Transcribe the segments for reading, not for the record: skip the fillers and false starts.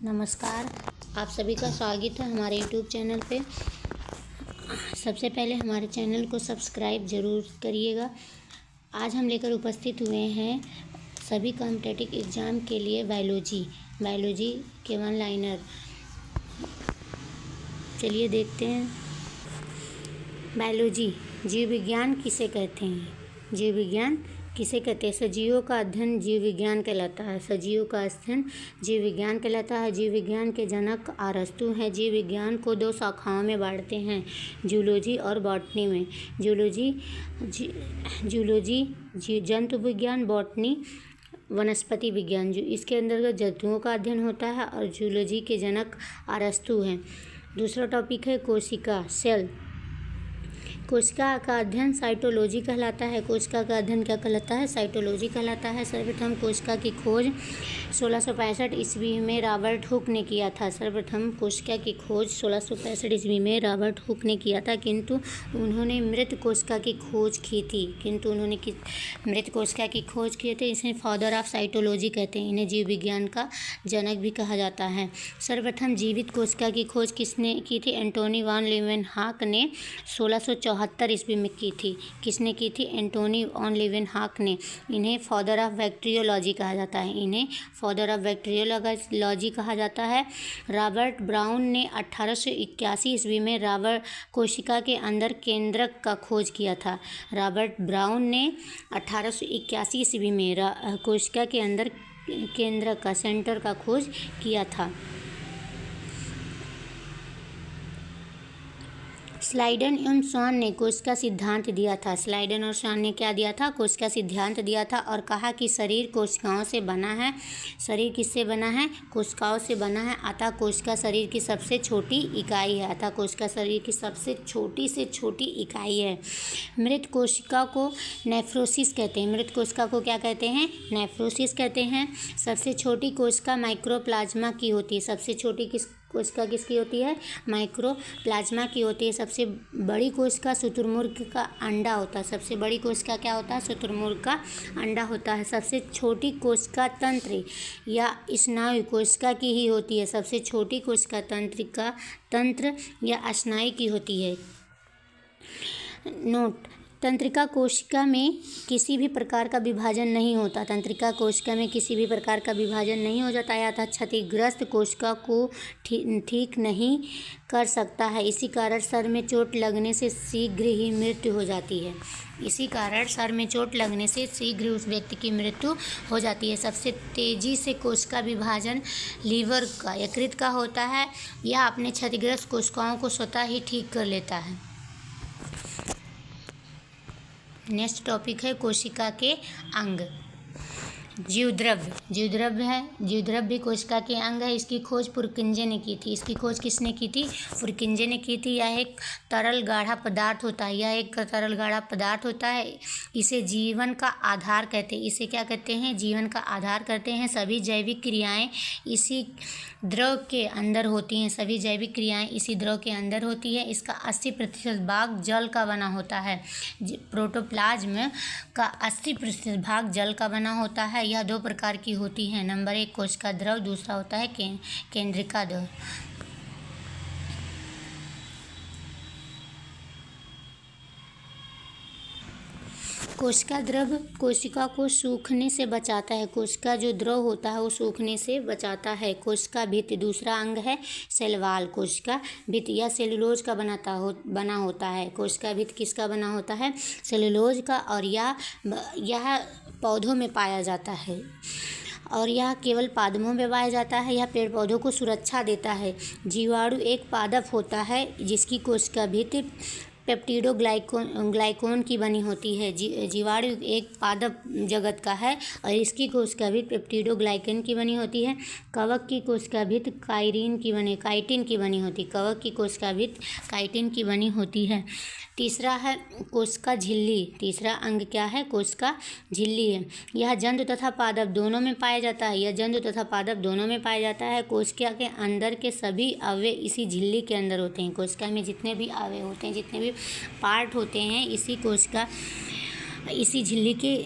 नमस्कार, आप सभी का स्वागत है हमारे यूट्यूब चैनल पे। सबसे पहले हमारे चैनल को सब्सक्राइब ज़रूर करिएगा। आज हम लेकर उपस्थित हुए हैं सभी कॉम्पिटिटिव एग्ज़ाम के लिए बायोलॉजी के वन लाइनर। चलिए देखते हैं। बायोलॉजी, जीव विज्ञान किसे कहते हैं? जीव विज्ञान किसे कहते हैं? सजीवों का अध्ययन जीव विज्ञान कहलाता है। सजीवों का अध्ययन जीव विज्ञान कहलाता है। जीव विज्ञान के जनक अरस्तु हैं। जीव विज्ञान को दो शाखाओं में बांटते हैं, जूलॉजी और बॉटनी में। जूलॉजी जंतु विज्ञान, बॉटनी वनस्पति विज्ञान। जो इसके अंतर्गत जंतुओं का अध्ययन होता है और जूलॉजी के जनक अरस्तु हैं। दूसरा टॉपिक है कोशिका, सेल। कोशिका का अध्ययन साइटोलॉजी कहलाता है। कोशिका का अध्ययन क्या कहलाता है? साइटोलॉजी कहलाता है। सर्वप्रथम कोशिका की खोज 1665 ईस्वी में रॉबर्ट हुक ने किया था। सर्वप्रथम कोशिका की खोज 1665 ईस्वी में रॉबर्ट हुक ने किया था, किंतु उन्होंने मृत कोशिका की खोज की थी। इसे फादर ऑफ साइटोलॉजी कहते हैं। इन्हें जीव विज्ञान का जनक भी कहा जाता है। सर्वप्रथम जीवित कोशिका की खोज किसने की थी? एंटोनी वॉन लीवेनहॉक ने 1674 ईस्वी में की थी। किसने की थी? एंटोनी वॉन लीवेनहॉक ने। इन्हें फादर ऑफ बैक्टीरियोलॉजी कहा जाता है। रॉबर्ट ब्राउन ने 1881 ईस्वी में कोशिका के अंदर केंद्रक का खोज किया था। रॉबर्ट ब्राउन ने 1881 ईस्वी में कोशिका के अंदर केंद्रक का, सेंटर का खोज किया था। स्लाइडन एवं स्वान ने कोशिका सिद्धांत दिया था। स्लाइडन और स्वान ने क्या दिया था? कोशिका सिद्धांत दिया था और कहा कि शरीर कोशिकाओं से बना है। शरीर किससे बना है? कोशिकाओं से बना है। अतः कोशिका शरीर की सबसे छोटी इकाई है। मृत कोशिका को नेफ्रोसिस कहते हैं। मृत कोशिका को क्या कहते हैं? नेफ्रोसिस कहते हैं। सबसे छोटी कोशिका माइक्रोप्लाज्मा की होती है। सबसे छोटी कोशिका किसकी होती है? माइक्रोप्लाज्मा की होती है। सबसे बड़ी कोशिका शुतुरमुर्ग का अंडा होता है। सबसे बड़ी कोशिका क्या होता है? शुतुरमुर्ग का अंडा होता है। सबसे छोटी कोशिका तंत्र या स्नायु कोशिका की ही होती है। सबसे छोटी कोशिका तंत्र या स्नायु की होती है। नोट: तंत्रिका कोशिका में किसी भी प्रकार का विभाजन नहीं होता। या तथा क्षतिग्रस्त कोशिका को ठीक नहीं कर सकता है। इसी कारण सर में चोट लगने से शीघ्र ही मृत्यु हो जाती है। उस व्यक्ति की मृत्यु हो जाती है। सबसे तेजी से कोशिका विभाजन लीवर का, यकृत का होता है। यह अपने क्षतिग्रस्त कोशिकाओं को स्वतः ही ठीक कर लेता है। नेक्स्ट टॉपिक है कोशिका के अंग। जीवद्रव्य भी कोशिका के अंग है। इसकी खोज पुरकिंजे ने की थी। इसकी खोज किसने की थी? पुरकिंजे ने की थी। यह एक तरल गाढ़ा पदार्थ होता है। इसे जीवन का आधार कहते हैं। इसे क्या कहते हैं? जीवन का आधार कहते हैं। सभी जैविक क्रियाएं इसी द्रव के अंदर होती हैं। इसका 80% भाग जल का बना होता है। प्रोटोप्लाज्म का 80% भाग जल का बना होता है। यह दो प्रकार की होती है। नंबर 1 कोशिका द्रव, दूसरा होता है केंद्रिका द्रव। कोशिका द्रव कोशिका को सूखने से बचाता है। कोशिका जो द्रव होता है वो सूखने से बचाता है। कोशिका भित्ति दूसरा अंग है। सेलवाल कोशिका भित्ति, यह सेलुलोज का बना होता है। कोशिका भित्ति किसका बना होता है? सेलुलोज का। और यह पौधों में पाया जाता है और यह केवल पादपों में पाया जाता है। यह पेड़ पौधों को सुरक्षा देता है। जीवाणु एक पादप होता है जिसकी कोशिका भित्ति पेप्टिडोग्लाइकॉन की बनी होती है। जीवाणु एक पादप जगत का है और इसकी कोशिका भित्ति पेप्टिडोग्लाइकन की बनी होती है। कवक की कोशिका भित्ति काइटिन की बनी होती है। तीसरा है कोशिका झिल्ली। तीसरा अंग क्या है? कोशिका झिल्ली है। यह जंतु तथा पादप दोनों में पाया जाता है। कोशिका के अंदर के सभी अवयव इसी झिल्ली के अंदर होते हैं। कोशिका में जितने भी अवयव होते हैं, जितने भी पार्ट होते हैं, इसी झिल्ली के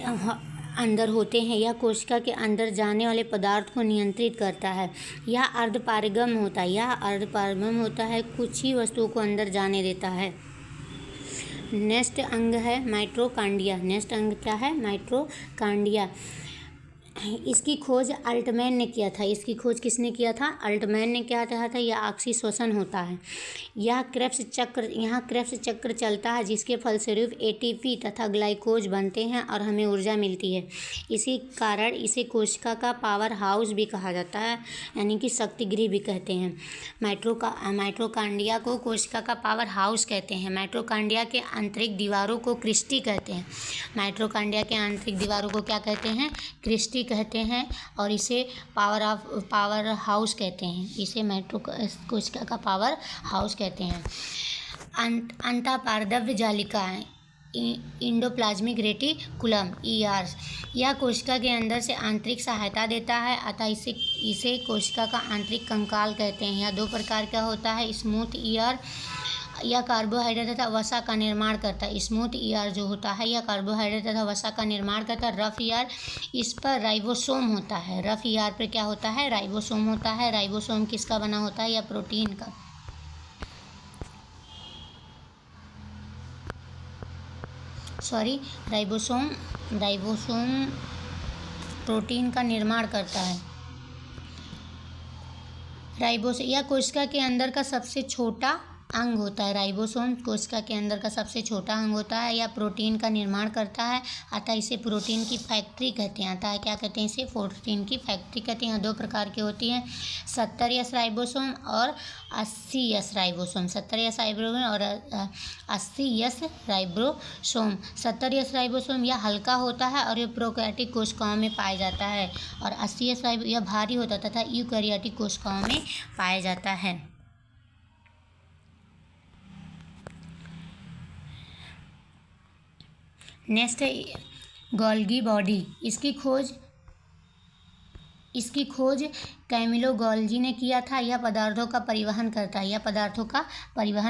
अंदर होते हैं। यह कोशिका के अंदर जाने वाले पदार्थ को नियंत्रित करता है। यह अर्धपारगम होता है, कुछ ही वस्तुओं को अंदर जाने देता है। नेक्स्ट अंग है माइटोकॉन्ड्रिया। नेक्स्ट अंग क्या है? माइटोकॉन्ड्रिया। इसकी खोज अल्टमैन ने किया था। इसकी खोज किसने किया था? अल्टमैन ने क्या कहा था? यह आपसी श्वसन होता है। यहाँ क्रेब्स चक्र चलता है, जिसके फलस्वरूप एटीपी तथा ग्लाइकोज बनते हैं और हमें ऊर्जा मिलती है। इसी कारण इसे कोशिका का पावर हाउस भी कहा जाता है, यानी कि शक्ति गृह भी कहते हैं। माइटोकॉन्ड्रिया को कोशिका का पावर हाउस कहते हैं। माइटोकॉन्ड्रिया के आंतरिक दीवारों को क्रिस्टी कहते हैं। माइटोकॉन्ड्रिया के आंतरिक दीवारों को क्या कहते हैं? क्रिस्टी कहते हैं, और इसे पावर हाउस कहते हैं। इसे कोशिका का पावर हाउस कहते हैं। अंतःपार्दव्य जालिका इंडोप्लाज्मिक रेटिकुलम ER, यह कोशिका के अंदर से आंतरिक सहायता देता है, अतः इसे कोशिका का आंतरिक कंकाल कहते हैं। यह 2 प्रकार का होता है। स्मूथ ER, यह कार्बोहाइड्रेट तथा वसा का निर्माण करता है। स्मूथ ER जो होता है, यह कार्बोहाइड्रेट तथा वसा का निर्माण करता है। रफ ER, इस पर राइबोसोम होता है। रफ ER पर क्या होता है? राइबोसोम होता है। राइबोसोम किसका बना होता है? यह प्रोटीन का। राइबोसोम प्रोटीन का निर्माण करता है। यह कोशिका के अंदर का सबसे छोटा अंग होता है। राइबोसोम कोशिका के अंदर का सबसे छोटा अंग होता है। यह प्रोटीन का निर्माण करता है, अतः इसे प्रोटीन की फैक्ट्री कहते हैं। अतः क्या कहते हैं? इसे प्रोटीन की फैक्ट्री कहते हैं। 2 प्रकार की होती हैं, 70S राइबोसोम और 80S राइबोसोम। 70S राइबोसोम और 80S राइबोसोम। 70S राइबोसोम यह हल्का होता है और यह प्रोकैरियोटिक कोशिकाओं में पाया जाता है, और 80S यह भारी होता है तथा यूकैरियोटिक कोशिकाओं में पाया जाता है। नेक्स्ट है गोल्गी बॉडी। इसकी खोज कैमिलो गोल्गी ने किया था। यह पदार्थों का परिवहन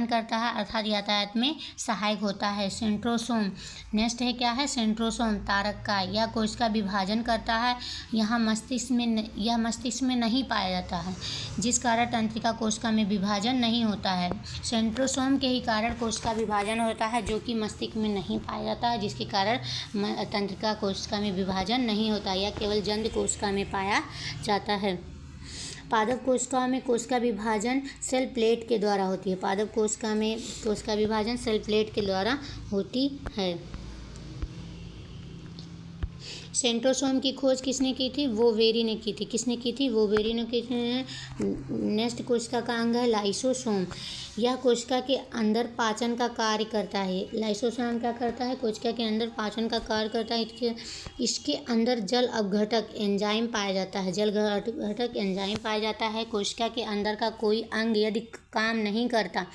करता है। अर्थात यातायात में सहायक होता है। सेंट्रोसोम। नेक्स्ट है क्या है? सेंट्रोसोम तारक का। यह कोशिका विभाजन करता है। यह मस्तिष्क में नहीं पाया जाता है, जिस कारण तंत्रिका कोशिका में विभाजन नहीं होता है। सेंट्रोसोम के ही कारण कोशिका विभाजन होता है, जो कि मस्तिष्क में नहीं पाया जाता है, जिसके कारण तंत्रिका कोशिका में विभाजन नहीं होता। यह केवल जंत कोशिका में पाया जाता है। पादप कोशिका में कोशिका विभाजन सेल प्लेट के द्वारा होती है। पादप कोशिका में कोशिका विभाजन सेल प्लेट के द्वारा होती है। सेंट्रोसोम की खोज किसने की थी? वोवेरी ने की थी। किसने की थी? वोवेरी ने की थी। नेक्स्ट कोशिका का अंग है लाइसोसोम। यह कोशिका के अंदर पाचन का कार्य करता है। लाइसोसोम क्या करता है? कोशिका के अंदर पाचन का कार्य करता है। इसके अंदर जल अपघटक एंजाइम पाया जाता है। कोशिका के अंदर का कोई अंग यदि काम नहीं करता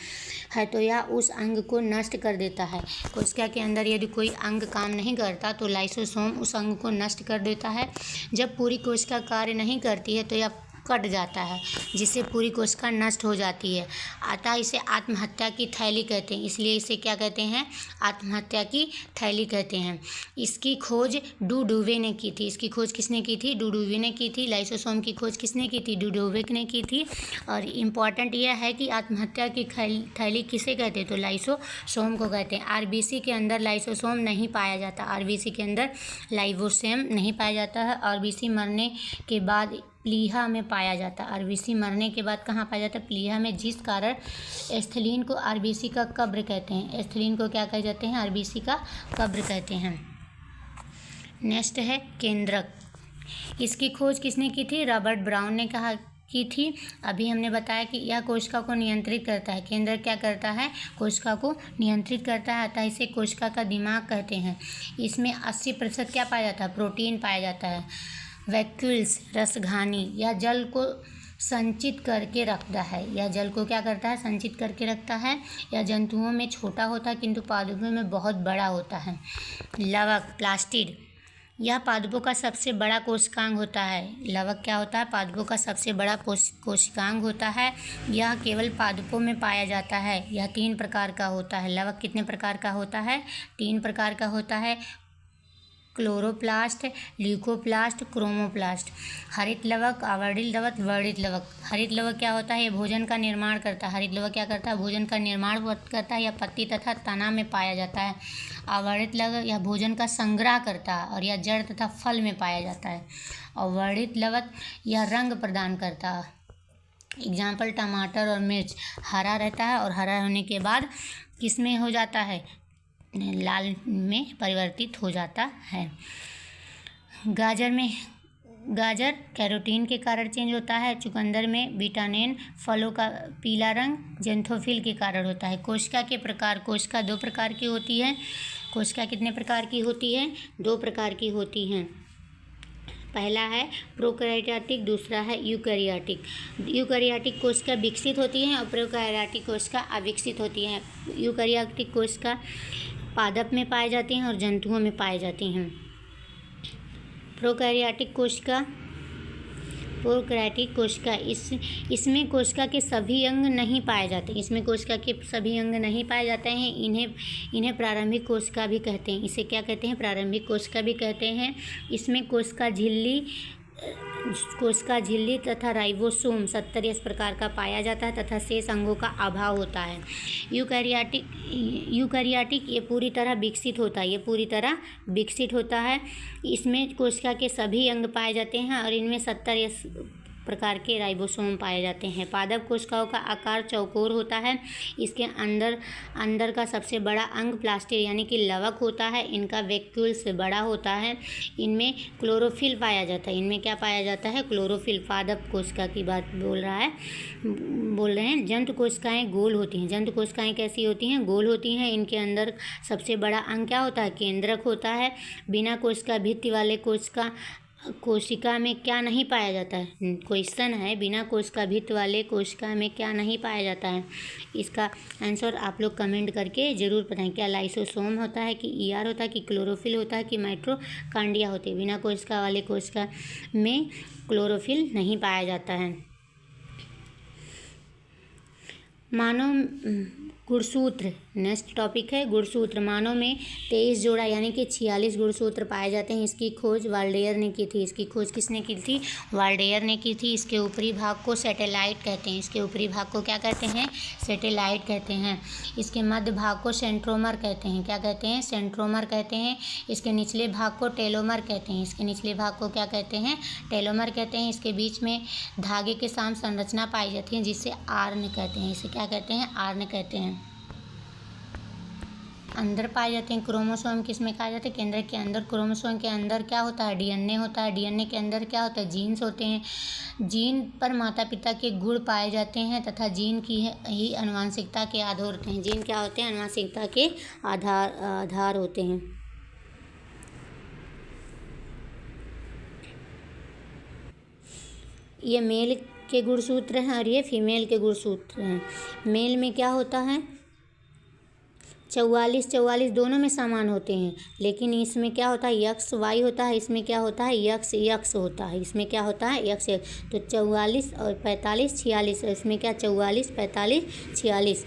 है तो यह उस अंग को नष्ट कर देता है। कोशिका के अंदर यदि कोई अंग काम नहीं करता तो लाइसोसोम उस अंग को नष्ट कर देता है। जब पूरी कोशिका कार्य नहीं करती है तो यह कट जाता है, जिससे पूरी कोशिका नष्ट हो जाती है। अतः इसे आत्महत्या की थैली कहते हैं। इसलिए इसे क्या कहते हैं? आत्महत्या की थैली कहते हैं। इसकी खोज डुडुवे ने की थी। इसकी खोज किसने की थी? डुडुवे ने की थी। लाइसोसोम की खोज किसने की थी? डुडुवे ने की थी। और इम्पॉर्टेंट यह है कि आत्महत्या की थैली किसे कहते हैं? तो लाइसोसोम को कहते हैं। आरबीसी के अंदर लाइसोसोम नहीं पाया जाता। आरबीसी के अंदर लाइसोसोम नहीं पाया जाता है। आरबीसी मरने के बाद प्लीहा में पाया जाता है। आरबीसी मरने के बाद कहाँ पाया जाता है? प्लीहा में, जिस कारण एस्थलीन को आरबीसी का कब्र कहते हैं। एस्थलीन को क्या कहे जाते हैं? आरबीसी का कब्र कहते हैं। नेक्स्ट है केंद्रक। इसकी खोज किसने की थी? रॉबर्ट ब्राउन ने की थी। अभी हमने बताया कि यह कोशिका को नियंत्रित करता है। केंद्रक क्या करता है? कोशिका को नियंत्रित करता है, अतः इसे कोशिका का दिमाग कहते हैं। इसमें 80% क्या पाया जाता है? प्रोटीन पाया जाता है। वैक्यूल्स रसघानी, यह जल को संचित करके रखता है। यह जल को क्या करता है? संचित करके रखता है। यह जंतुओं में छोटा होता है किंतु पादपों में बहुत बड़ा होता है। लवक प्लास्टिड, यह पादपों का सबसे बड़ा कोशिकांग होता है। लवक क्या होता है? पादपों का सबसे बड़ा कोशिकांग होता है। यह केवल पादपों में पाया जाता है। यह 3 प्रकार का होता है। लवक कितने प्रकार का होता है? 3 प्रकार का होता है। Chloroplast, leucoplast, chromoplast. हरित लवक, आवर्णित लवक, वर्णित लवक। हरित लवक क्या होता है? ये भोजन का निर्माण करता है। हरित लवक क्या करता है? भोजन का निर्माण करता है या पत्ती तथा तना में पाया जाता है। आवर्णित लवक यह भोजन का संग्रह करता है और यह जड़ तथा फल में पाया जाता है। और वर्णित लवक यह रंग प्रदान करता है। एग्जाम्पल टमाटर और मिर्च हरा रहता है और हरा होने के बाद किस में हो जाता है? लाल में परिवर्तित हो जाता है। गाजर कैरोटीन के कारण चेंज होता है। चुकंदर में विटामिन, फलों का पीला रंग जेंथोफिल के कारण होता है। कोशिका के प्रकार। कोशिका 2 प्रकार की होती है। कोशिका कितने प्रकार की होती है? 2 प्रकार की होती हैं। पहला है प्रोकैरियोटिक, दूसरा है यूकैरियोटिक। यूकैरियोटिक कोशिका विकसित होती हैं और प्रोकैरियोटिक कोशिका अविकसित होती हैं। यूकैरियोटिक कोशिका पादप में पाए जाती हैं और जंतुओं में पाए जाती हैं। प्रोकैरियोटिक कोशिका इसमें कोशिका के सभी अंग नहीं पाए जाते। इसमें कोशिका के सभी अंग नहीं पाए जाते हैं। इन्हें प्रारंभिक कोशिका भी कहते हैं। इसे क्या कहते हैं? प्रारंभिक कोशिका भी कहते हैं। इसमें कोशिका झिल्ली तथा राइबोसोम 70 इस प्रकार का पाया जाता है तथा शेष अंगों का अभाव होता है। यूकैरियोटिक ये पूरी तरह विकसित होता है। इसमें कोशिका के सभी अंग पाए जाते हैं और इनमें 70 इस प्रकार के राइबोसोम पाए जाते हैं। पादप कोशिकाओं का आकार चौकोर होता है। इसके अंदर का सबसे बड़ा अंग प्लास्टिड यानी कि लवक होता है। इनका वैक्यूल से बड़ा होता है। इनमें क्लोरोफिल पाया जाता है। इनमें क्या पाया जाता है? क्लोरोफिल। पादप कोशिका की बात बोल रहे हैं। जंतु कोशिकाएं गोल होती हैं। जंतु कोशिकाएं कैसी होती हैं? गोल होती हैं। इनके अंदर सबसे बड़ा अंग क्या होता है? केंद्रक होता है। बिना कोशिका भित्ति वाले कोशिका में क्या नहीं पाया जाता है? क्वेश्चन है, बिना कोशिका भित्ति वाले कोशिका में क्या नहीं पाया जाता है? इसका आंसर आप लोग कमेंट करके ज़रूर बताएं। क्या लाइसोसोम होता है कि ईआर होता है कि क्लोरोफिल होता है कि माइटोकॉन्ड्रिया होती है? बिना कोशिका वाले कोशिका में क्लोरोफिल नहीं पाया जाता है। मानव गुणसूत्र, नेक्स्ट टॉपिक है गुणसूत्र। मानव में 23 जोड़ा यानी कि 46 गुणसूत्र पाए जाते हैं। इसकी खोज वाल्डेयर ने की थी। इसकी खोज किसने की थी? वाल्डेयर ने की थी। इसके ऊपरी भाग को सैटेलाइट कहते हैं। इसके ऊपरी भाग को क्या कहते हैं? सैटेलाइट कहते हैं। इसके मध्य भाग को सेंट्रोमर कहते हैं। क्या कहते हैं? सेंट्रोमर कहते हैं। इसके निचले भाग को टेलोमर कहते हैं। इसके निचले भाग को क्या कहते हैं? टेलोमर कहते हैं। इसके बीच में धागे के साथ संरचना पाई जाती है जिसे आर्न कहते हैं। इसे क्या कहते हैं? आर्न कहते हैं। अंदर पाए जाते हैं। क्रोमोसोम किस में पाए जाते हैं? केंद्र के अंदर। क्रोमोसोम के अंदर क्या होता है? डीएनए होता है। डीएनए के अंदर क्या होता है? जीन्स होते हैं। जीन पर माता पिता के गुण पाए जाते हैं तथा जीन की ही आनुवंशिकता के आधार होते हैं। जीन क्या होते हैं? आनुवंशिकता के आधार होते हैं। ये मेल के गुणसूत्र हैं और ये फीमेल के गुणसूत्र हैं। मेल में क्या होता है? 44 दोनों में समान होते हैं, लेकिन इसमें क्या होता है? यक्स वाई होता है। इसमें क्या होता है? यक्स होता है। इसमें क्या होता है? यक्स। तो 44 और 45 46। इसमें क्या? 44 45 46।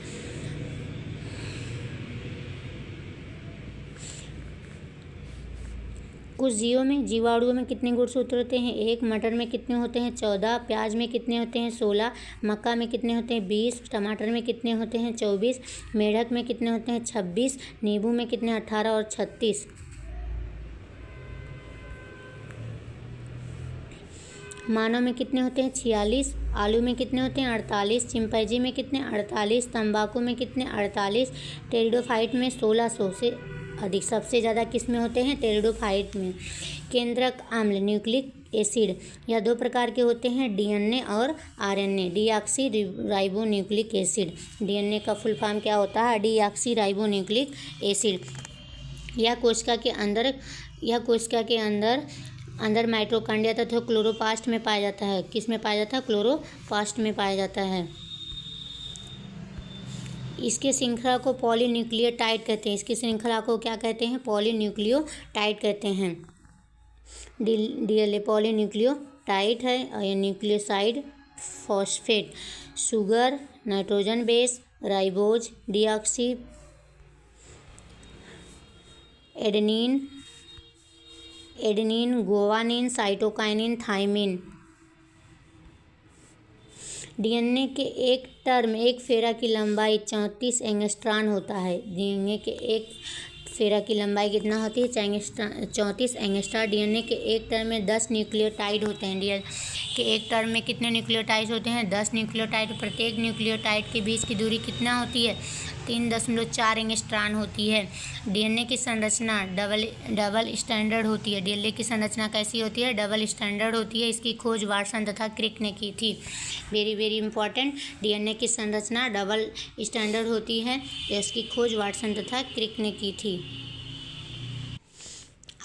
कुछ जीवाणुओं में कितने गुणसूत्र होते हैं? 1। मटर में कितने होते हैं? 14। प्याज में कितने होते हैं? 16। मक्का में कितने होते हैं? 20। टमाटर में कितने होते हैं? 24। मेढक में कितने होते हैं? 26। नींबू में कितने? 18 और 36। मानव में कितने होते हैं? 46। आलू में कितने होते हैं? 48। चिंपैंजी में कितने? 48। तंबाकू में कितने? 48। टेरिडोफाइट में 1600 से अधिक। सबसे ज़्यादा किस में होते हैं? टेरिडोफाइट में। केंद्रक अम्ल न्यूक्लिक एसिड यह 2 प्रकार के होते हैं, डीएनए और RNA. Deoxy ribo nucleic acid. DNA का फुल फॉर्म क्या होता है? Deoxy ribo nucleic acid. यह कोशिका के अंदर माइटोकॉन्ड्रिया तथा क्लोरोप्लास्ट में पाया जाता है। किस में पाया जाता है? क्लोरोप्लास्ट में पाया जाता है। इसके श्रृंखला को पॉलीन्यूक्लियोटाइड कहते हैं। इसकी श्रृंखला को क्या कहते हैं? पॉलीन्यूक्लियोटाइड कहते हैं। डीएलए पॉलीन्यूक्लियोटाइड है और ये nucleoside phosphate, sugar, nitrogen base, ribose, deoxy adenine, adenine, guanine, cytokinin, thymine. DNA के एक टर्म, एक फेरा की लंबाई 34 एंगस्ट्रॉन होता है। डीएनए के एक फेरा की लंबाई कितना होती है? 34 एंगस्ट्रॉन। डीएनए के एक टर्म में 10 न्यूक्लियोटाइड होते हैं। डीएनए के एक टर्म में कितने न्यूक्लियोटाइड होते हैं? 10 न्यूक्लियोटाइड। प्रत्येक न्यूक्लियोटाइड के बीच की दूरी कितना होती है? 3.4 एंगस्ट्रॉन होती है। डीएनए की संरचना डबल स्टैंडर्ड होती है। डीएनए की संरचना कैसी होती है? डबल स्टैंडर्ड होती है। इसकी खोज वाटसन तथा क्रिक ने की थी। वेरी वेरी इंपॉर्टेंट, डीएनए की संरचना डबल स्टैंडर्ड होती है। इसकी खोज वाटसन तथा क्रिक ने की थी।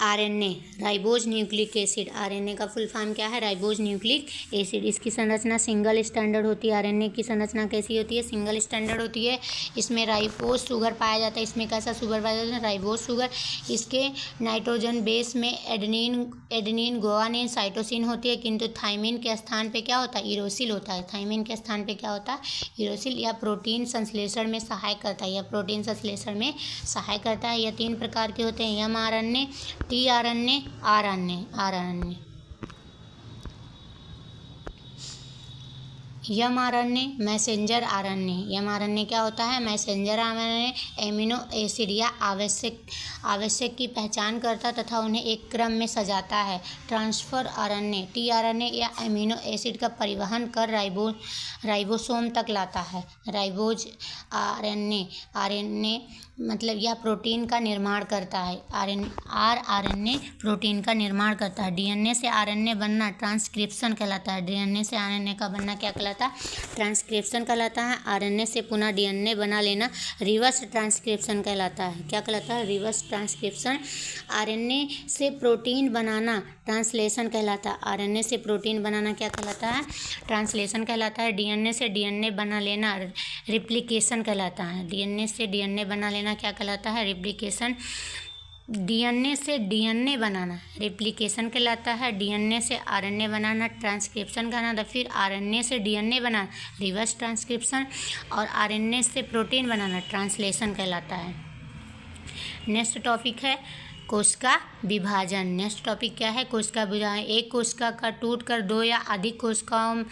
RNA, ribose nucleic acid. RNA का फुल फॉर्म क्या है? Ribose nucleic acid. इसकी संरचना सिंगल स्टैंडर्ड होती है। आरएनए की संरचना कैसी होती है? सिंगल स्टैंडर्ड होती है। इसमें राइबोज शुगर पाया जाता है। इसमें कैसा शुगर पाया जाता है? Ribose sugar. इसके नाइट्रोजन बेस में एडेनिन, गुआनिन, साइटोसिन होती है, किंतु थायमिन के स्थान पे क्या होता है? यूरोसिल होता है। थायमिन के स्थान पे क्या होता है? यूरोसिल। यह प्रोटीन संश्लेषण में सहायक करता है। यह प्रोटीन संश्लेषण में सहायक करता है। यह 3 प्रकार के होते हैं: mRNA, tRNA, RNA. MRNA messenger RNA. MRNA क्या होता है? मैसेंजर आरएनए एमिनो एसिड या आवश्यक की पहचान करता तथा उन्हें एक क्रम में सजाता है। ट्रांसफर आरएनए, टीआरएनए या एमिनो एसिड का परिवहन कर राइबोसोम तक लाता है। राइबोज आरएनए मतलब यह प्रोटीन का निर्माण करता है। आरएनए प्रोटीन का निर्माण करता है। डीएनए से आरएनए बनना ट्रांसक्रिप्शन कहलाता है। डीएनए से आरएनए का बनना क्या कहलाता है? ट्रांसक्रिप्शन कहलाता है। आरएनए से पुनः डीएनए बना लेना रिवर्स ट्रांसक्रिप्शन कहलाता है। क्या कहलाता है? Reverse transcription. आरएनए से प्रोटीन बनाना ट्रांसलेशन कहलाता है। आरएनए से प्रोटीन बनाना क्या कहलाता है? ट्रांसलेशन कहलाता है। डीएनए से डीएनए बना लेना रिप्लिकेशन कहलाता है। डीएनए से डीएनए बना लेना क्या कहलाता है? रिप्लिकेशन। डीएनए से डीएनए बनाना रिप्लिकेशन कहलाता है। डीएनए से आरएनए बनाना ट्रांसक्रिप्शन कहलाता है। फिर आरएनए से डीएनए बनाना रिवर्स ट्रांसक्रिप्शन और आरएनए से प्रोटीन बनाना ट्रांसलेशन कहलाता है। नेक्स्ट टॉपिक है कोशिका विभाजन। नेक्स्ट टॉपिक क्या है? कोशिका विभाजन। एक कोशिका का टूटकर 2 या अधिक कोशिकाओं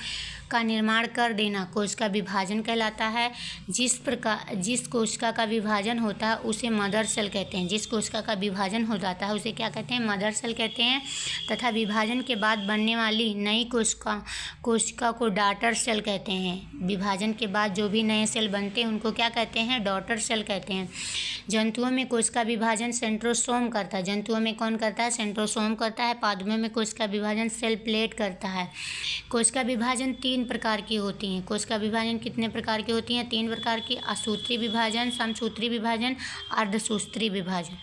का निर्माण कर देना कोशिका विभाजन कहलाता है। जिस कोशिका का विभाजन होता है उसे मदर सेल कहते हैं। जिस कोशिका का विभाजन हो जाता है उसे क्या कहते हैं? मदर सेल कहते हैं। तथा विभाजन के बाद बनने वाली नई कोशिका को डॉटर सेल कहते हैं। विभाजन के बाद जो भी नए सेल बनते हैं उनको क्या कहते हैं? डॉटर सेल कहते हैं। जंतुओं में कोशिका विभाजन सेंट्रोसोम करता है। जंतुओं में कौन करता है? सेंट्रोसोम करता है। पादपों में कोशिका विभाजन सेल प्लेट करता है। कोशिका विभाजन 3 प्रकार की होती हैं। कोशिका विभाजन कितने प्रकार की होती हैं? 3 प्रकार की। असूत्री विभाजन, समसूत्री विभाजन, अर्धसूत्री विभाजन।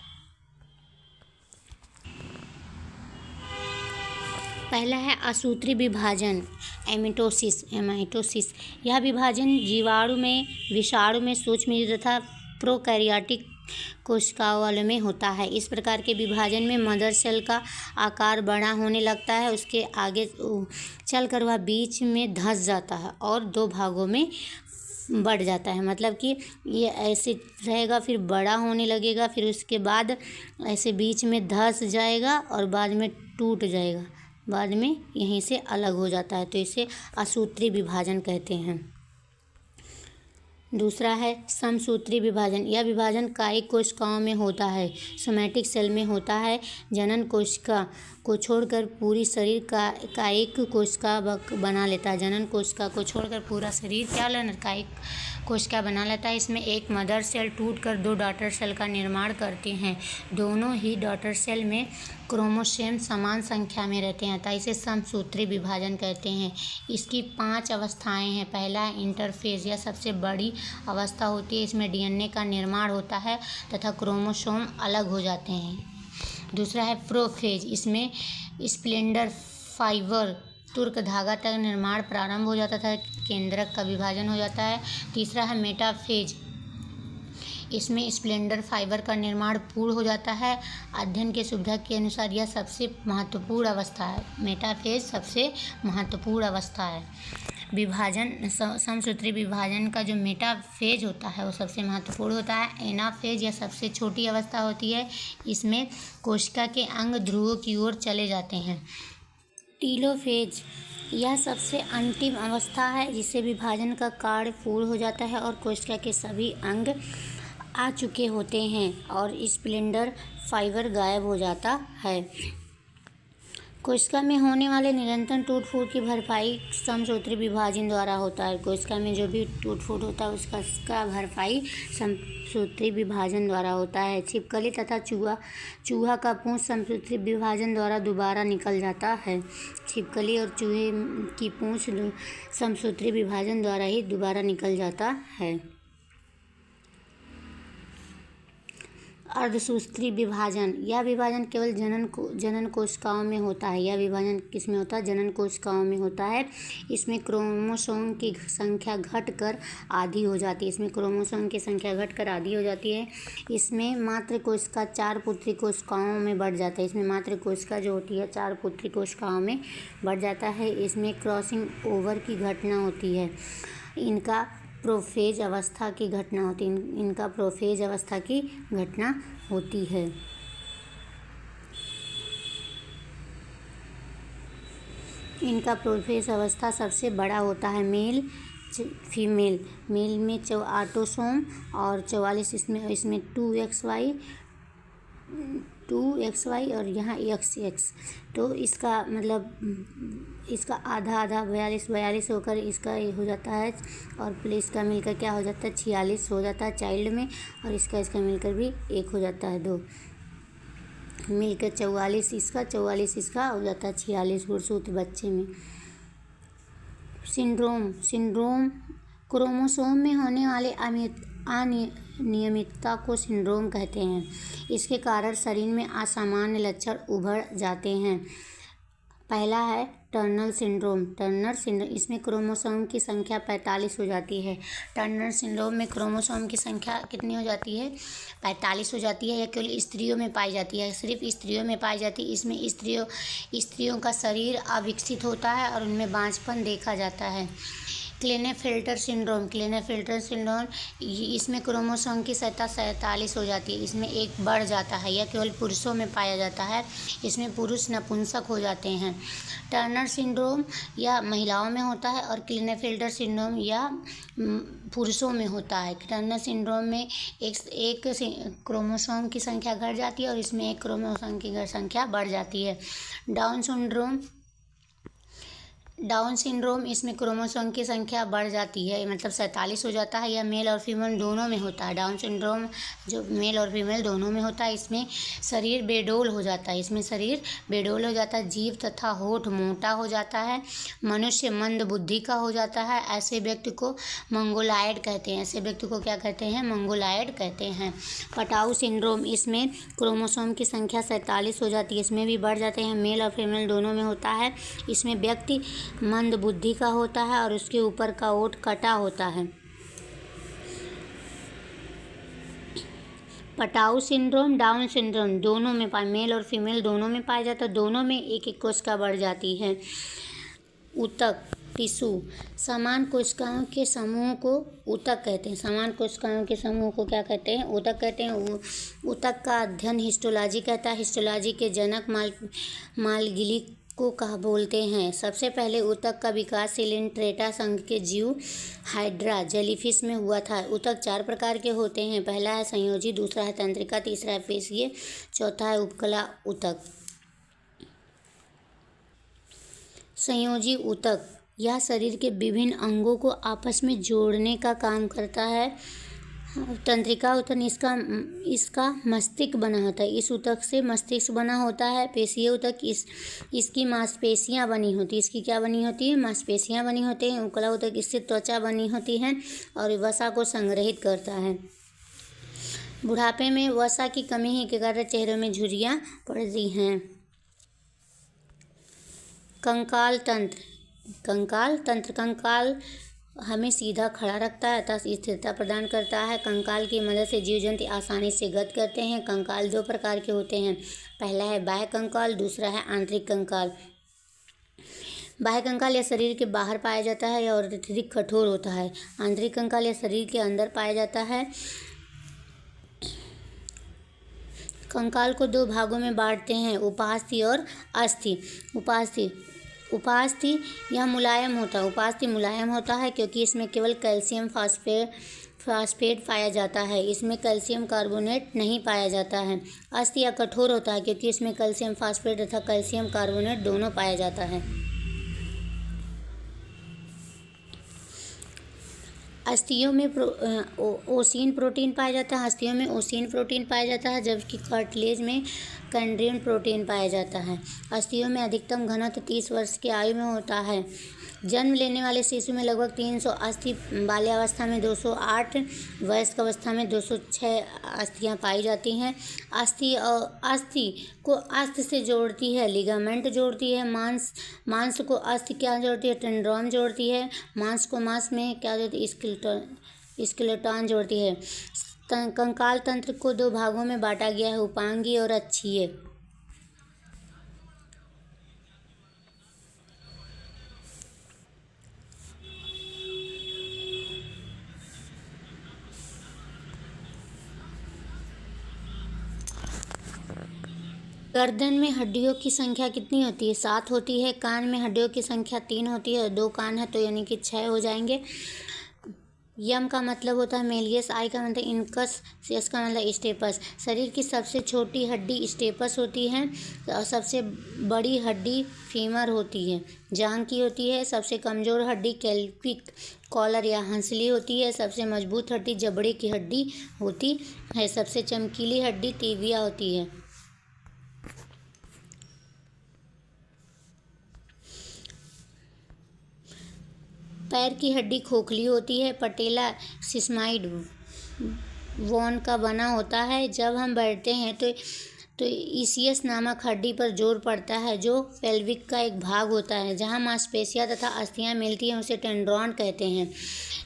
पहला है असूत्री विभाजन, एमाइटोसिस। यह विभाजन जीवाणु में, विषाणु में, सूक्ष्मजीव तथा प्रोकैरियोटिक कोशिकाओं वालों में होता है। इस प्रकार के विभाजन में मदर सेल का आकार बड़ा होने लगता है। उसके आगे चलकर वह बीच में धंस जाता है और 2 भागों में बढ़ जाता है। मतलब कि ये ऐसे रहेगा, फिर बड़ा होने लगेगा, फिर उसके बाद ऐसे बीच में धंस जाएगा और बाद में टूट जाएगा, बाद में यहीं से अलग हो जाता है। तो इसे असूत्री विभाजन कहते हैं। दूसरा है समसूत्री विभाजन। यह विभाजन कायिक कोशिकाओं में होता है। सोमैटिक सेल में होता है। जनन कोशिका को छोड़कर पूरी शरीर का कायिक कोशिका बना लेता है। जनन कोशिका को छोड़कर पूरा शरीर क्या लेना? कायिक कोशिका बना लेता है। इसमें एक मदर सेल टूटकर 2 डॉटर सेल का निर्माण करते हैं। दोनों ही डॉटर सेल में क्रोमोसोम समान संख्या में रहते हैं, अतः इसे समसूत्री विभाजन कहते हैं। इसकी 5 अवस्थाएं हैं। पहला है इंटरफेज, यह सबसे बड़ी अवस्था होती है। इसमें डीएनए का निर्माण होता है तथा क्रोमोसोम अलग हो जाते हैं। दूसरा है प्रोफेज, इसमें स्प्लेंडर फाइबर तुर्क धागा तक निर्माण प्रारंभ हो जाता था, केंद्रक का विभाजन हो जाता है। तीसरा है मेटाफेज, इसमें स्प्लेंडर फाइबर का निर्माण पूर्ण हो जाता है। अध्ययन के सुविधा के अनुसार यह सबसे महत्वपूर्ण अवस्था है। मेटाफेज सबसे महत्वपूर्ण अवस्था है। विभाजन समसूत्री विभाजन का जो मेटाफेज होता है वो सबसे महत्वपूर्ण होता है। एनाफेज या सबसे छोटी अवस्था होती है, इसमें कोशिका के अंग ध्रुवों की ओर चले जाते हैं। टीलोफेज यह सबसे अंतिम अवस्था है जिससे विभाजन का कार्य पूर्ण हो जाता है और कोशिका के सभी अंग आ चुके होते हैं और स्प्लेंडर फाइबर गायब हो जाता है। कोशिका में होने वाले निरंतर टूट फूट की भरपाई समसूत्री विभाजन द्वारा होता है। कोशिका में जो भी टूट फूट होता है उसका भरपाई समसूत्री विभाजन द्वारा होता है। छिपकली तथा चूहा का पूंछ समसूत्री विभाजन द्वारा दोबारा निकल जाता है। छिपकली और चूहे की पूंछ समसूत्री विभाजन द्वारा ही दोबारा निकल जाता है। अर्धसूत्री विभाजन यह विभाजन केवल जनन कोशिकाओं में होता है। यह विभाजन किस में होता है? जनन कोशिकाओं में होता है। इसमें क्रोमोसोम की संख्या घटकर आधी हो जाती है। इसमें मात्र कोशिका 4 पुत्री कोशिकाओं में बढ़ जाता है। इसमें मात्र कोशिका जो होती है 4 पुत्री कोशिकाओं में बढ़ जाता है। इसमें क्रॉसिंग ओवर की घटना होती है। इनका प्रोफेज अवस्था की घटना होती है। इनका प्रोफेज अवस्था सबसे बड़ा होता है। मेल फीमेल में ऑटोसोम और 44 इसमें 2XY और यहाँ XX, तो इसका मतलब इसका आधा 42 होकर इसका हो जाता है और प्लस इसका मिलकर क्या हो जाता है 46 हो जाता है चाइल्ड में, और इसका मिलकर भी 1 हो जाता है 2 मिलकर 44 इसका हो जाता है 46 गुणसूत्र बच्चे में। सिंड्रोम क्रोमोसोम में होने वाले अनियमितता को सिंड्रोम कहते हैं। इसके कारण शरीर में असामान्य लक्षण उभर जाते हैं। पहला है टर्नर सिंड्रोम। इसमें क्रोमोसोम की संख्या 45 हो जाती है। टर्नर सिंड्रोम में क्रोमोसोम की संख्या कितनी हो जाती है? 45 हो जाती है। यह केवल स्त्रियों में पाई जाती है, सिर्फ स्त्रियों में पाई जाती है। इसमें स्त्रियों का शरीर अविकसित होता है और उनमें बांझपन देखा जाता है। क्लेनेफेल्टर सिंड्रोम इसमें क्रोमोसोम की संख्या 47 हो जाती है। इसमें 1 बढ़ जाता है। यह केवल पुरुषों में पाया जाता है। इसमें पुरुष नपुंसक हो जाते हैं। टर्नर सिंड्रोम यह महिलाओं में होता है और क्लेनेफेल्टर सिंड्रोम यह पुरुषों में होता है। टर्नर सिंड्रोम में एक क्रोमोसोम की संख्या घट जाती है और इसमें 1 क्रोमोसोम की संख्या बढ़ जाती है। डाउन सिंड्रोम इसमें क्रोमोसोम की संख्या बढ़ जाती है, मतलब 47 हो जाता है। यह मेल और फीमेल दोनों में होता है। डाउन सिंड्रोम जो मेल और फीमेल दोनों में होता है। इसमें शरीर बेडोल हो जाता है। जीभ तथा होठ मोटा हो जाता है। मनुष्य मंद बुद्धि का हो जाता है। ऐसे व्यक्ति को मंगोलायड कहते हैं। मंगोलायड कहते हैं। पटाऊ सिंड्रोम इसमें क्रोमोसोम की संख्या 47 हो जाती है। इसमें भी बढ़ जाते हैं। मेल और फीमेल दोनों में होता है। इसमें व्यक्ति मंद बुद्धि का होता है और उसके ऊपर का ओठ कटा होता है। पटाऊ सिंड्रोम, डाउन सिंड्रोम दोनों में मेल और फीमेल दोनों में पाया जाता है। दोनों में 1 कोशिका बढ़ जाती है। ऊतक टिश्यू समान कोशिकाओं के समूह को ऊतक कहते हैं। क्या कहते हैं? ऊतक कहते हैं। ऊतक का अध्ययन हिस्टोलॉजी कहता है। हिस्टोलॉजी के जनक मालगिली को कहा बोलते हैं। सबसे पहले ऊतक का विकास सिलिंट्रेटा संघ के जीव हाइड्रा जेलीफिश में हुआ था। ऊतक 4 प्रकार के होते हैं। पहला है संयोजी, दूसरा है तंत्रिका, तीसरा है पेशीय, चौथा है उपकला ऊतक। संयोजी ऊतक यह शरीर के विभिन्न अंगों को आपस में जोड़ने का काम करता है। तंत्रिका ऊतक इसका मस्तिष्क बना होता है। इस ऊतक से मस्तिष्क बना होता है। पेशीय ऊतक इसकी मांसपेशियां बनी होती है। इसकी क्या बनी होती है? मांसपेशियां बनी होती हैं। उपकला ऊतक इससे त्वचा बनी होती है और वसा को संग्रहित करता है। बुढ़ापे में वसा की कमी के कारण चेहरे में झुर्रियां पड़ती हैं। कंकाल तंत्र हमें सीधा खड़ा रखता है तथा स्थिरता प्रदान करता है। कंकाल की मदद से जीव जंतु आसानी से गति करते हैं। कंकाल 2 प्रकार के होते हैं। पहला है बाह्य कंकाल, दूसरा है आंतरिक कंकाल। बाह्य कंकाल या शरीर के बाहर पाया जाता है और अत्यधिक कठोर होता है। आंतरिक कंकाल या शरीर के अंदर पाया जाता है। कंकाल को दो भागों में बांटते हैं, उपास्थि और अस्थि। उपास्थि यह मुलायम होता है क्योंकि इसमें केवल कैल्शियम फास्फेट पाया जाता है, इसमें कैल्शियम कार्बोनेट नहीं पाया जाता है। अस्थि यह कठोर होता है क्योंकि इसमें कैल्शियम फास्फेट तथा कैल्शियम कार्बोनेट दोनों पाया जाता है। अस्थियों में ओसीन प्रोटीन पाया जाता है। अस्थियों में ओसीन प्रोटीन पाया जाता है, जबकि कार्टिलेज में कैंड्रियन प्रोटीन पाया जाता है। अस्थियों में अधिकतम घनत्व 30 वर्ष की आयु में होता है। जन्म लेने वाले शिशु में लगभग 300 अस्थि, बाल्यावस्था में 208, वयस्क अवस्था में 206 अस्थियां पाई जाती हैं। अस्थि को अस्थि से जोड़ती है लिगामेंट जोड़ती है। मांस को अस्थि क्या जोड़ती है? टेंड्रॉन जोड़ती है। मांस को मांस में क्या जोड़ती है? स्केलेटन जोड़ती है। कंकाल तंत्र को दो भागों में बांटा गया है, उपांगीय और अक्षीय। गर्दन में हड्डियों की संख्या कितनी होती है? 7 होती है। कान में हड्डियों की संख्या 3 होती है और 2 कान है तो यानी कि 6 हो जाएंगे। यम का मतलब होता है मेलियस, आई का मतलब इनकस, एस का मतलब स्टेपस। शरीर की सबसे छोटी हड्डी स्टेपस होती है और सबसे बड़ी हड्डी फीमर होती है, जांघ की होती है। सबसे कमज़ोर हड्डी कैल्विक कॉलर या हंसली होती है। सबसे मजबूत हड्डी जबड़े की हड्डी होती है। सबसे चमकीली हड्डी टिबिया होती है। पैर की हड्डी खोखली होती है। पटेला सिस्माइड वोन का बना होता है। जब हम बैठते हैं तो ईसियस नामक हड्डी पर जोर पड़ता है, जो पेल्विक का एक भाग होता है। जहाँ मांसपेशियाँ तथा अस्थियाँ मिलती हैं उसे टेंड्रॉन कहते हैं।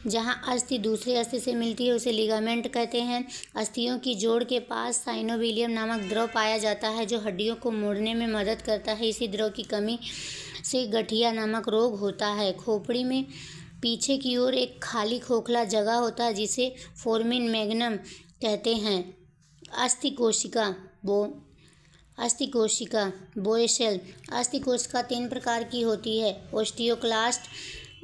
जहाँ अस्थि दूसरे अस्थि से मिलती है उसे लिगामेंट कहते हैं। अस्थियों की जोड़ के पास साइनोविलियम नामक द्रव पाया जाता है, जो हड्डियों को मोड़ने में मदद करता है। इसी द्रव की कमी से गठिया नामक रोग होता है। खोपड़ी में पीछे की ओर एक खाली खोखला जगह होता है, जिसे फोर्मिन मैग्नम कहते हैं। अस्थि कोशिका बोएसेल। अस्थि कोशिका 3 प्रकार की होती है, ओस्टियोक्लास्ट,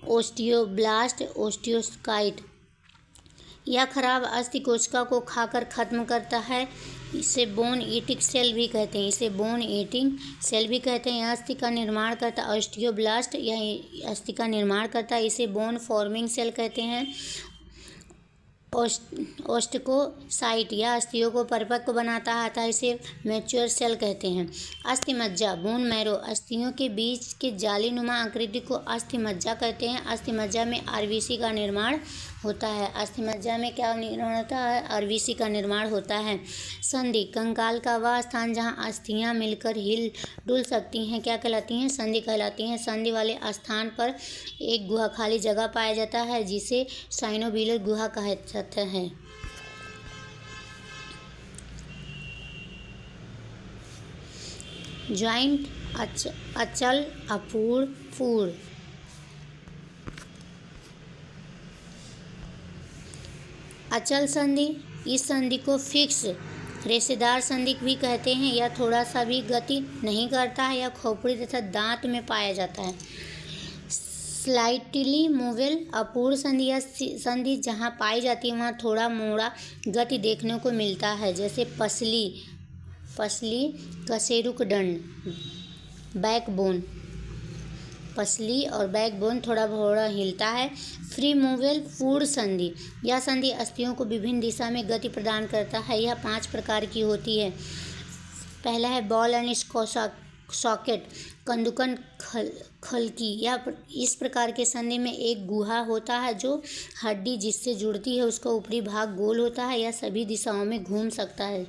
ओस्टियोब्लास्ट, ओस्टियोसाइट। यह खराब अस्थि कोशिका को खाकर खत्म करता है। इसे बोन ईटिंग सेल भी कहते हैं। यह अस्थि का निर्माण करता है। ऑस्टियोब्लास्ट यह अस्थि का निर्माण करता है। इसे बोन फॉर्मिंग सेल कहते हैं। ओस्टिकोसाइट यह अस्थियों को परिपक्व बनाता है, अतः इसे मैच्योर सेल कहते हैं। अस्थि मज्जा बोन मैरो। अस्थियों के बीच के जालीनुमा आकृति को अस्थि मज्जा कहते हैं। अस्थि मज्जा में आरबीसी का निर्माण होता है। अस्थि मज्जा में क्या निर्माण होता है? आरबीसी का निर्माण होता है। संधि कंकाल का वह स्थान जहाँ अस्थियाँ मिलकर हिल डुल सकती हैं क्या कहलाती हैं? संधि कहलाती हैं। संधि वाले स्थान पर एक गुहा खाली जगह पाया जाता है, जिसे साइनोविलर गुहा कहा जाता है। जॉइंट अचल अपूर्ण। अचल संधि, इस संधि को फिक्स रेशेदार संधि भी कहते हैं। यह थोड़ा सा भी गति नहीं करता है। यह खोपड़ी तथा दांत में पाया जाता है। स्लाइटली मूवेबल अपूर्ण संधि या संधि जहाँ पाई जाती है वहाँ थोड़ा मोड़ा गति देखने को मिलता है, जैसे पसली कशेरुकदंड, बैकबोन। पसली और बैकबोन थोड़ा थोड़ा हिलता है। फ्री मूवेबल पूर्ण संधि, यह संधि अस्थियों को विभिन्न दिशा में गति प्रदान करता है। यह 5 प्रकार की होती है। पहला है बॉल एंड सॉकेट, कंदुकन खलकी। यह इस प्रकार के संधि में एक गुहा होता है, जो हड्डी जिससे जुड़ती है उसका ऊपरी भाग गोल होता है। यह सभी दिशाओं में घूम सकता है,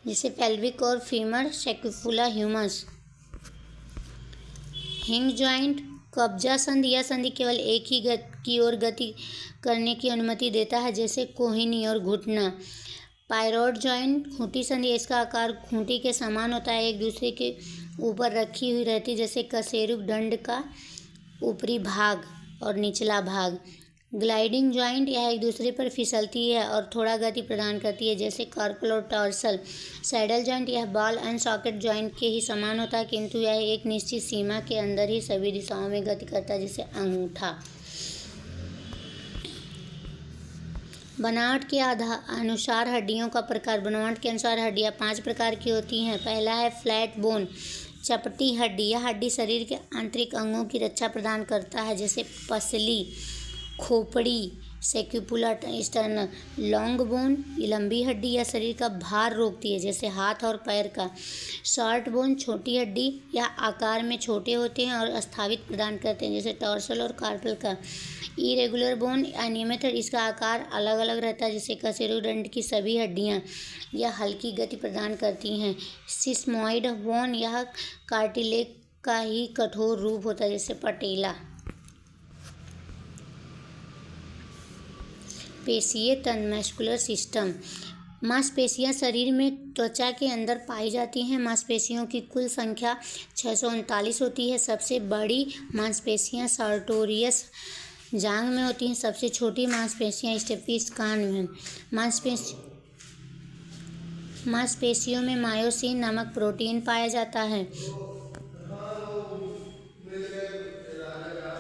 जैसे पेल्विक और फीमर सेक्युपुला ह्यूमस। हिंग जॉइंट कब्जा संधि, यह संधि केवल एक ही की ओर गति करने की अनुमति देता है, जैसे कोहिनी और घुटना। पायरॉइड जॉइंट खूंटी संधि, इसका आकार खूंटी के समान होता है। एक दूसरे के ऊपर रखी हुई रहती है, जैसे कशेरुक दंड का ऊपरी भाग और निचला भाग। ग्लाइडिंग जॉइंट, यह एक दूसरे पर फिसलती है और थोड़ा गति प्रदान करती है, जैसे कार्पल और टॉर्सल। सैडल जॉइंट, यह बॉल एंड सॉकेट जॉइंट के ही समान होता है, किंतु यह एक निश्चित सीमा के अंदर ही सभी दिशाओं में गति करता है, जैसे अंगूठा। बनावट के अनुसार हड्डियों का प्रकार। बनावट के अनुसार हड्डियाँ 5 प्रकार की होती हैं। पहला है फ्लैट बोन, चपटी हड्डी। यह हड्डी शरीर के आंतरिक अंगों की रक्षा प्रदान करता है, जैसे पसली, खोपड़ी, सेक्युपुला स्टर्नम। लॉन्ग बोन, लंबी हड्डी, यह शरीर का भार रोकती है, जैसे हाथ और पैर का। शॉर्ट बोन, छोटी हड्डी, यह आकार में छोटे होते हैं और स्थापित प्रदान करते हैं, जैसे टॉर्सल और कार्पल का। इरेगुलर बोन, अनियमित है, इसका आकार अलग अलग रहता है, जैसे कशेरुकदंड की सभी हड्डियाँ। यह हल्की गति प्रदान करती हैं। सिस्मोइड बोन, यह कार्टिलेज का ही कठोर रूप होता है, जैसे पटेला। पेशीय तंत्र, मस्कुलर सिस्टम। मांसपेशियां शरीर में त्वचा के अंदर पाई जाती हैं। मांसपेशियों की कुल संख्या 639 होती है। सबसे बड़ी मांसपेशियां सार्टोरियस जांघ में होती हैं। सबसे छोटी मांसपेशियां स्टेपिस कान में। मांसपेशियों में मायोसिन नामक प्रोटीन पाया जाता है।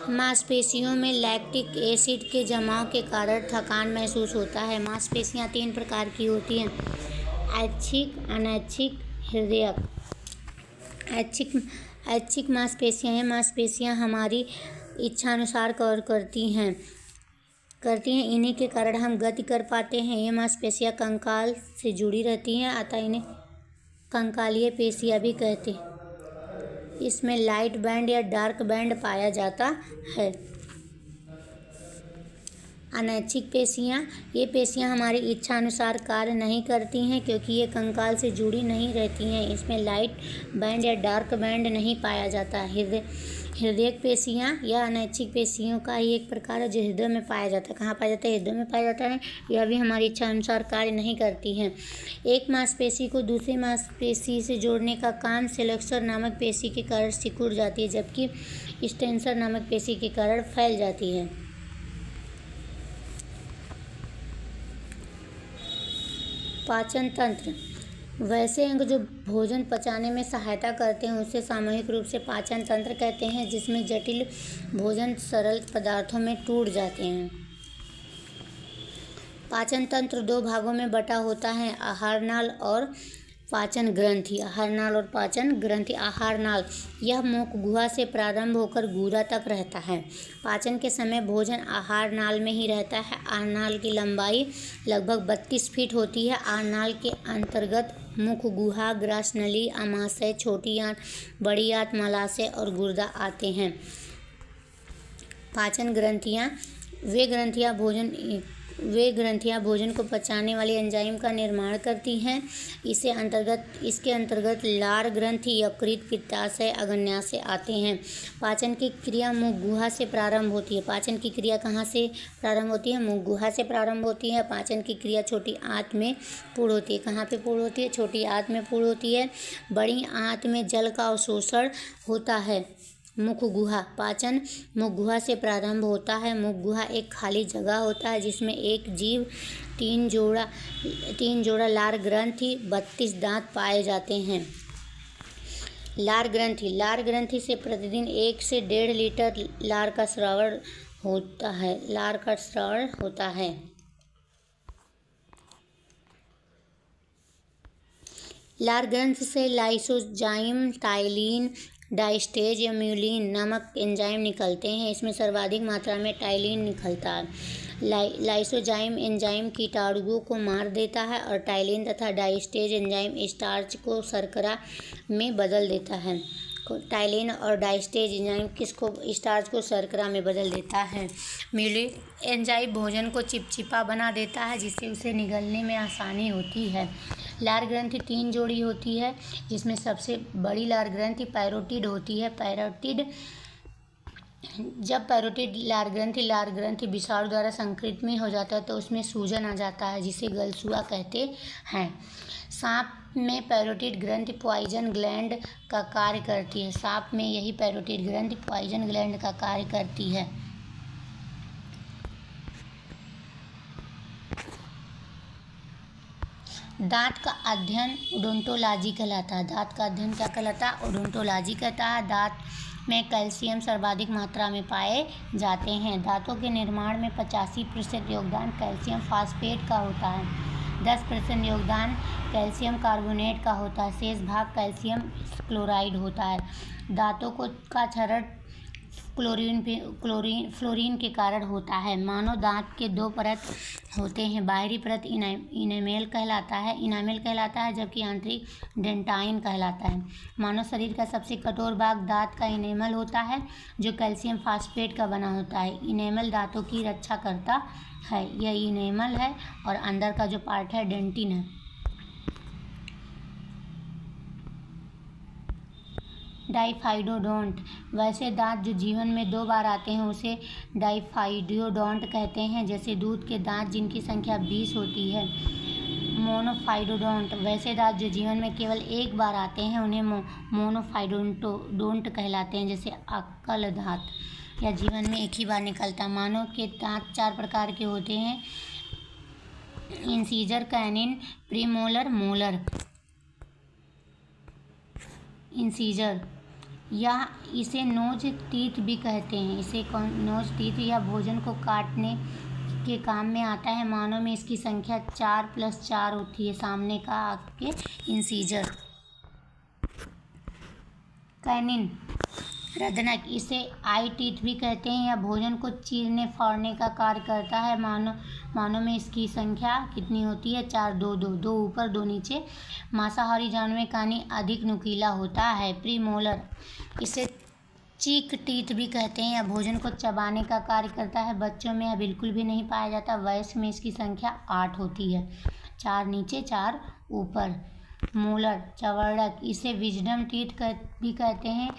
मांसपेशियों में लैक्टिक एसिड के जमाव के कारण थकान महसूस होता है। मांसपेशियां 3 प्रकार की होती हैं, ऐच्छिक, अनैच्छिक, हृदयक। ऐच्छिक मांसपेशियां हैं। मांसपेशियां हमारी इच्छानुसार कार्य करती हैं। इन्हीं के कारण हम गति कर पाते हैं। ये मांसपेशियां कंकाल से जुड़ी रहती हैं, अतः इन्हें कंकालीय पेशियां भी कहते हैं। इसमें लाइट बैंड या डार्क बैंड पाया जाता है। अनैच्छिक पेशियां, ये पेशियां हमारी इच्छा अनुसार कार्य नहीं करती हैं, क्योंकि ये कंकाल से जुड़ी नहीं रहती हैं। इसमें लाइट बैंड या डार्क बैंड नहीं पाया जाता। हृदयक पेशियां, यह अनैच्छिक पेशियों का ही एक प्रकार है, जो हृदय में पाया जाता है। कहाँ पाया जाता है? हृदय में पाया जाता है। यह भी हमारी इच्छा अनुसार कार्य नहीं करती हैं। एक मांसपेशी को दूसरी मांसपेशी से जोड़ने का काम सेलक्सर नामक पेशी के कारण सिकुड़ जाती है, जबकि स्टेंसर नामक पेशी के कारण फैल जाती है। पाचन तंत्र, वैसे अंग जो भोजन पचाने में सहायता करते हैं उसे सामूहिक रूप से पाचन तंत्र कहते हैं, जिसमें जटिल भोजन सरल पदार्थों में टूट जाते हैं। पाचन तंत्र 2 भागों में बटा होता है, आहारनाल और पाचन ग्रंथि। आहारनाल और पाचन ग्रंथि। आहारनाल, यह मुख गुहा से प्रारंभ होकर गुदा तक रहता है। पाचन के समय भोजन आहारनाल में ही रहता है। आहारनाल की लंबाई लगभग 32 फीट होती है। आहारनाल के अंतर्गत मुख गुहा, ग्रासनली, आमाशय, छोटी आंत, बड़ी आंत, मलाशय और गुर्दा आते हैं। पाचन ग्रंथियाँ, वे ग्रंथियाँ भोजन को पचाने वाले एंजाइम का निर्माण करती हैं। इसके अंतर्गत लार ग्रंथि, यकृत, पित्ताशय, अग्न्याशय आते हैं। पाचन की क्रिया मुख गुहा से प्रारंभ होती है। पाचन की क्रिया कहाँ से प्रारंभ होती है? मुख गुहा से प्रारंभ होती है। पाचन की क्रिया छोटी आंत में पूर्ण होती है। कहाँ पे पूर्ण होती है? छोटी आंत में पूर्ण होती है। बड़ी आंत में जल का अवशोषण होता है। मुख गुहा, पाचन मुख गुहा से प्रारंभ होता है। मुख गुहा एक खाली जगह होता है, जिसमें एक जीव, 3 जोड़ा लार ग्रंथि, 32 दांत पाए जाते हैं। लार ग्रंथि से प्रतिदिन 1 से 1.5 लीटर लार का स्राव होता है। लार ग्रंथि से लाइसोजाइम, टाइलिन, डाइस्टेज या म्यूलिन नामक एंजाइम निकलते हैं। इसमें सर्वाधिक मात्रा में टाइलिन निकलता है। लाइसोजाइम एंजाइम कीटाणुओं को मार देता है और टाइलिन तथा डाइस्टेज एंजाइम स्टार्च को शर्करा में बदल देता है। टाइलिन और डाइस्टेज एंजाइम स्टार्च को शर्करा में बदल देता है। म्यूलिन एंजाइम भोजन को चिपचिपा बना देता है, जिससे उसे निगलने में आसानी होती है। लार ग्रंथि 3 जोड़ी होती है, जिसमें सबसे बड़ी लार ग्रंथि पैरोटिड होती है। जब पैरोटिड लार ग्रंथि विषाणु द्वारा संक्रमित में हो जाता है तो उसमें सूजन आ जाता है, जिसे गलसुआ कहते हैं। सांप में पैरोटिड ग्रंथि पॉइजन ग्लैंड का कार्य करती है। सांप में यही पैरोटिड ग्रंथि पॉइजन ग्लैंड का कार्य करती है। दांत का अध्ययन ओडोंटोलॉजी कहलाता है। दांत का अध्ययन क्या कहलाता है? ओडोंटोलॉजी कहता है। दांत में कैल्शियम सर्वाधिक मात्रा में पाए जाते हैं। दांतों के निर्माण में 85% योगदान कैल्शियम फास्फेट का होता है। 10% योगदान कैल्शियम कार्बोनेट का होता है। शेष भाग कैल्शियम क्लोराइड होता है। दांतों का क्षरण फ्लोरीन के कारण होता है। मानव दांत के 2 परत होते हैं। बाहरी परत इनामेल कहलाता है जबकि आंतरिक डेंटाइन कहलाता है। मानव शरीर का सबसे कठोर भाग दांत का इनेमल होता है जो कैल्शियम फास्फेट का बना होता है। इनेमल दांतों की रक्षा करता है। यह इनेमल है और अंदर का जो पार्ट है डेंटिन है। डाइफाइडोडोंट, वैसे दांत जो जीवन में 2 बार आते हैं उसे डाइफाइडियोडोंट कहते हैं, जैसे दूध के दांत जिनकी संख्या 20 होती है। मोनोफाइडोडोंट, वैसे दांत जो जीवन में केवल 1 बार आते हैं उन्हें मोनोफाइडोडोंट कहलाते हैं, जैसे अक्कल दांत या जीवन में 1 ही बार निकलता है। मानव के दांत 4 प्रकार के होते हैं: incisor, canine, premolar, molar. Incisor या इसे नोज टीथ भी कहते हैं। नोज टीथ या भोजन को काटने के काम में आता है। मानव में इसकी संख्या 4 + 4 होती है। सामने का आपके इंसीजर। कैनिन, रदनक, इसे आई टीथ भी कहते हैं या भोजन को चीरने फाड़ने का कार्य करता है। मानव में इसकी संख्या कितनी होती है? 4, 2 ऊपर 2 नीचे। मांसाहारी जानवर में कानी अधिक नुकीला होता है। प्रीमोलर, इसे चीक टीथ भी कहते हैं या भोजन को चबाने का कार्य करता है। बच्चों में यह बिल्कुल भी नहीं पाया जाता। वयस्क में इसकी संख्या 8 होती है। 4 नीचे 4 ऊपर। मोलर, चवर्णक, इसे विजडम टीथ भी कहते हैं।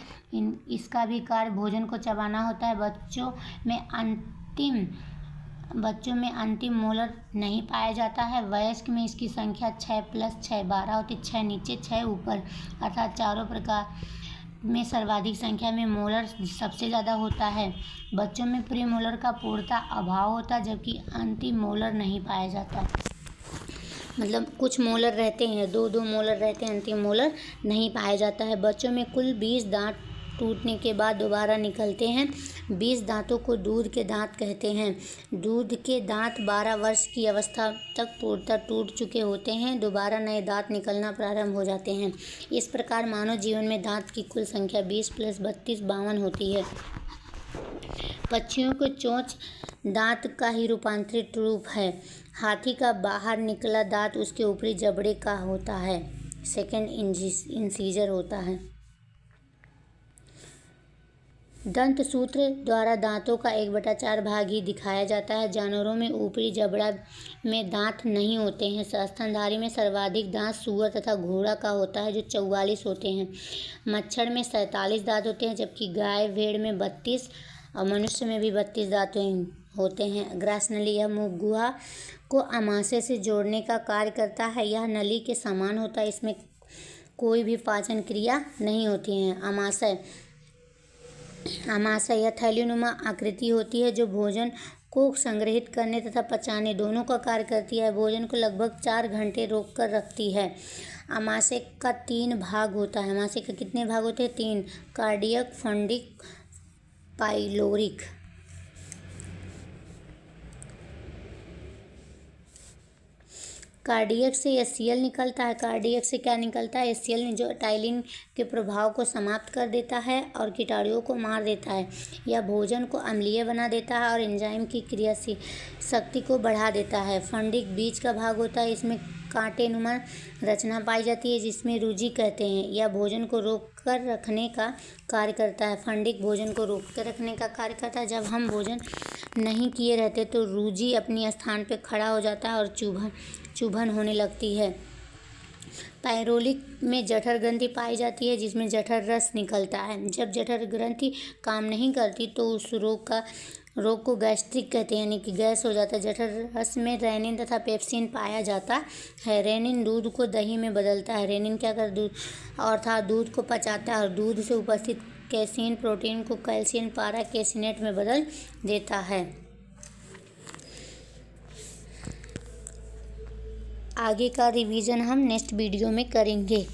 इसका भी कार्य भोजन को चबाना होता है। बच्चों में अंतिम मोलर नहीं पाया जाता है। वयस्क में इसकी संख्या 6 + 6 12 होती है। 6 नीचे 6 ऊपर, अर्थात चारों प्रकार में सर्वाधिक संख्या में मोलर सबसे ज़्यादा होता है। बच्चों में प्रीमोलर का पूर्णतः अभाव होता है जबकि अंतिम मोलर नहीं पाया जाता। मतलब कुछ मोलर रहते हैं, 2 मोलर रहते हैं, अंतिम मोलर नहीं पाया जाता है। बच्चों में कुल 20 दांत टूटने के बाद दोबारा निकलते हैं। 20 दांतों को दूध के दांत कहते हैं। दूध के दांत 12 वर्ष की अवस्था तक पूर्णतः टूट चुके होते हैं। दोबारा नए दांत निकलना प्रारंभ हो जाते हैं। इस प्रकार मानव जीवन में दांत की कुल संख्या 20 + 32 52 होती है। पक्षियों को चोंच दांत का ही रूपांतरित रूप है। हाथी का बाहर निकला दांत उसके ऊपरी जबड़े का होता है। सेकंड इंसीजर होता है। दंत सूत्र द्वारा दांतों का 1/4 भाग ही दिखाया जाता है। जानवरों में ऊपरी जबड़ा में दांत नहीं होते हैं। स्तनधारी में सर्वाधिक दांत सूअर तथा घोड़ा का होता है जो 44 होते हैं। मच्छर में 47 दांत होते हैं जबकि गाय भेड़ में 32 और मनुष्य में भी 32 दांत होते हैं। ग्रास नली, यह मुख गुहा को आमाशय से जोड़ने का कार्य करता है। यह नली के समान होता है। इसमें कोई भी पाचन क्रिया नहीं होती है। आमाशय यह थैलीनुमा आकृति होती है जो भोजन को संग्रहित करने तथा पचाने दोनों का कार्य करती है। भोजन को लगभग 4 घंटे रोक कर रखती है। आमाशय का 3 भाग होता है। आमाशय के कितने भाग होते हैं? 3। Cardiac, fundic, pyloric. कार्डियक से एसियल निकलता है। कार्डियक से क्या निकलता है? एसियल, जो टाइलिन के प्रभाव को समाप्त कर देता है और कीटाणुओं को मार देता है। यह भोजन को अम्लीय बना देता है और एंजाइम की क्रियाशील शक्ति को बढ़ा देता है। फंडिक बीच का भाग होता है। इसमें कांटेनुमा रचना पाई जाती है जिसमें रुजि कहते हैं। यह भोजन को रोक कर रखने का कार्य करता है। फंडिक भोजन को रोक कर रखने का कार्य करता है। जब हम भोजन नहीं किए रहते तो रुजि अपनी स्थान पर खड़ा हो जाता है और चुभन होने लगती है। पायरोलिक में जठर ग्रंथि पाई जाती है जिसमें जठर रस निकलता है। जब जठर ग्रंथि काम नहीं करती तो उस रोग को गैस्ट्रिक कहते हैं, यानी कि गैस हो जाता है। जठर रस में रेनिन तथा पेप्सिन पाया जाता है। रेनिन दूध को दही में बदलता है। रेनिन क्या कर दूध अर्थात दूध को पचाता है और दूध से उपस्थित कैसीन प्रोटीन को कैल्शियम पारा कैसिनेट में बदल देता है। आगे का रिवीजन हम नेक्स्ट वीडियो में करेंगे।